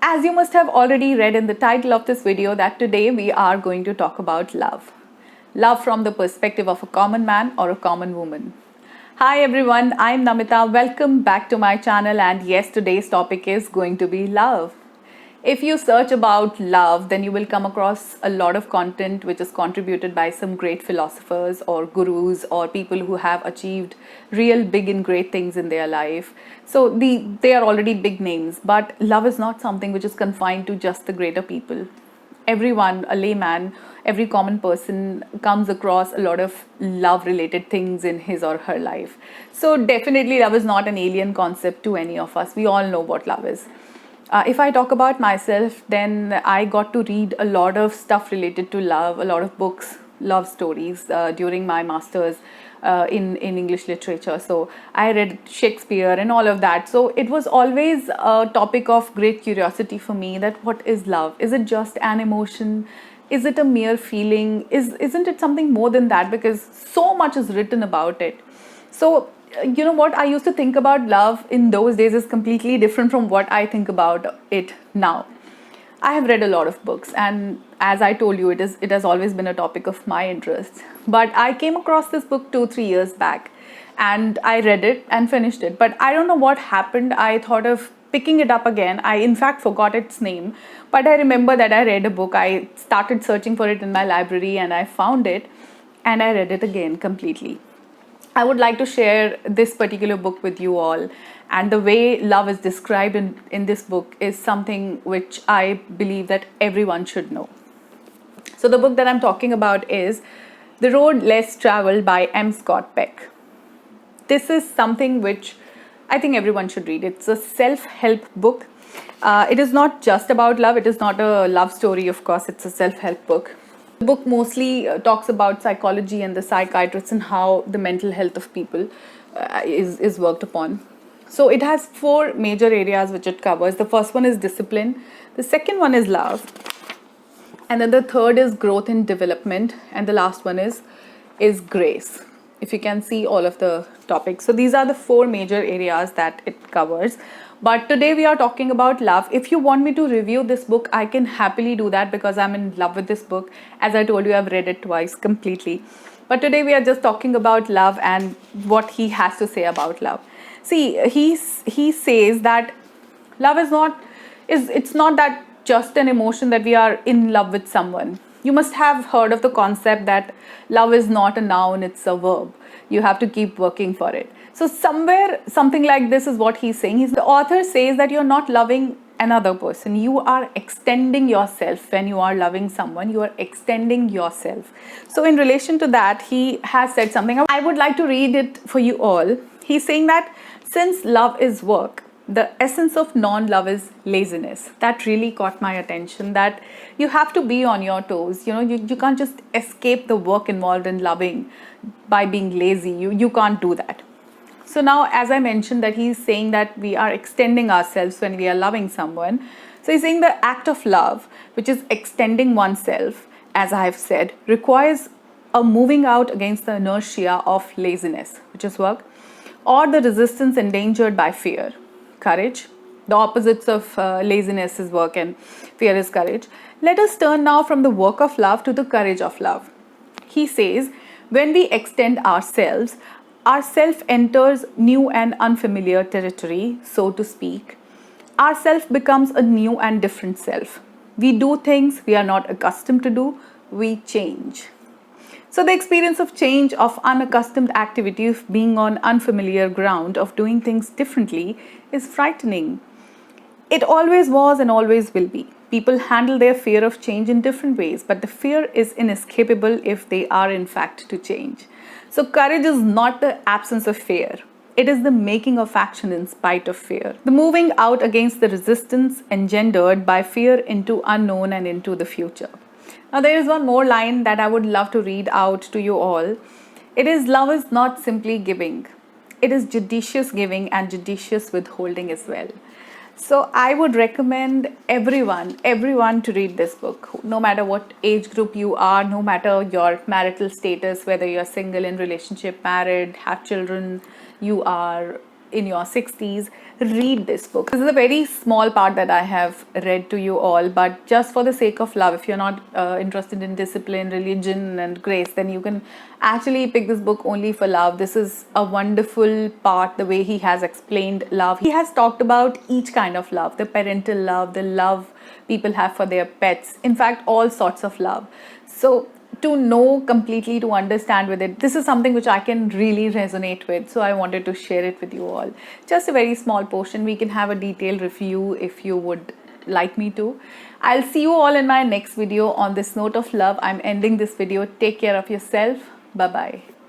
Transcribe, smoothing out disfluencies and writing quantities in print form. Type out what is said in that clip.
As you must have already read in the title of this video, that today we are going to talk about love. Love from the perspective of a common man or a common woman. Hi everyone, I'm Namita. Welcome back to my channel, and yes, today's topic is going to be love. If you search about love, then you will come across a lot of content which is contributed by some great philosophers or gurus or people who have achieved real big and great things in their life. So they are already big names, but love is not something which is confined to just the greater people. Everyone, a layman, every common person comes across a lot of love related things in his or her life. So definitely love is not an alien concept to any of us. We all know what love is. If I talk about myself, then I got to read a lot of stuff related to love, a lot of books, love stories during my master's in English literature. So I read Shakespeare and all of that. So it was always a topic of great curiosity for me, that what is love? Is it just an emotion? Is it a mere feeling? Isn't it something more than that? Because so much is written about it. So you know what I used to think about love in those days is completely different from what I think about it now. I have read a lot of books, and as I told you, it has always been a topic of my interest. But I came across this book 2-3 years back, and I read it and finished it. But I don't know what happened. I thought of picking it up again. I in fact forgot its name, but I remember that I read a book. I started searching for it in my library, and I found it, and I read it again completely. I would like to share this particular book with you all, and the way love is described in this book is something which I believe that everyone should know. So the book that I'm talking about is The Road Less Traveled by M. Scott Peck. This is something which I think everyone should read. It's a self-help book. It is not just about love. It is not a love story, of course. It's a self-help book. The book mostly talks about psychology and the psychiatrists and how the mental health of people is worked upon. So it has 4 major areas which it covers. The first one is discipline. The second one is love. And then the third is growth and development. And the last one is grace. If you can see all of the topics. So these are the 4 major areas that it covers. But today we are talking about love. If you want me to review this book, I can happily do that because I'm in love with this book. As I told you, I've read it twice completely. But today we are just talking about love and what he has to say about love. See, he says that love it's not that just an emotion that we are in love with someone. You must have heard of the concept that love is not a noun, it's a verb. You have to keep working for it. So somewhere, something like this is what he's saying. The author says that you're not loving another person. You are extending yourself. When you are loving someone, you are extending yourself. So in relation to that, he has said something. I would like to read it for you all. He's saying that since love is work, the essence of non-love is laziness. That really caught my attention, that you have to be on your toes. You know, you can't just escape the work involved in loving by being lazy. You can't do that. So now, as I mentioned, that he's saying that we are extending ourselves when we are loving someone. So he's saying the act of love, which is extending oneself, as I have said, requires a moving out against the inertia of laziness, which is work, or the resistance endangered by fear. Courage. The opposites of laziness is work and fear is courage. Let us turn now from the work of love to the courage of love. He says, when we extend ourselves, our self enters new and unfamiliar territory, so to speak. Our self becomes a new and different self. We do things we are not accustomed to do. We change. So the experience of change, of unaccustomed activity, of being on unfamiliar ground, of doing things differently is frightening. It always was and always will be. People handle their fear of change in different ways, but the fear is inescapable if they are in fact to change. So courage is not the absence of fear. It is the making of action in spite of fear. The moving out against the resistance engendered by fear into unknown and into the future. Now there is one more line that I would love to read out to you all. It is, love is not simply giving. It is judicious giving and judicious withholding as well. So I would recommend everyone to read this book, no matter what age group you are, no matter your marital status, whether you're single, in relationship, married, have children, you are in your 60s, read this book. This is a very small part that I have read to you all, but just for the sake of love, if you're not interested in discipline, religion, and grace, then you can actually pick this book only for love. This is a wonderful part, the way he has explained love. He has talked about each kind of love, the parental love, the love people have for their pets, in fact, all sorts of love. So to know completely, to understand with it, this is something which I can really resonate with, so I wanted to share it with you all. Just a very small portion. We can have a detailed review if you would like me to. I'll see you all in my next video. On this note of love, I'm ending this video. Take care of yourself. Bye bye.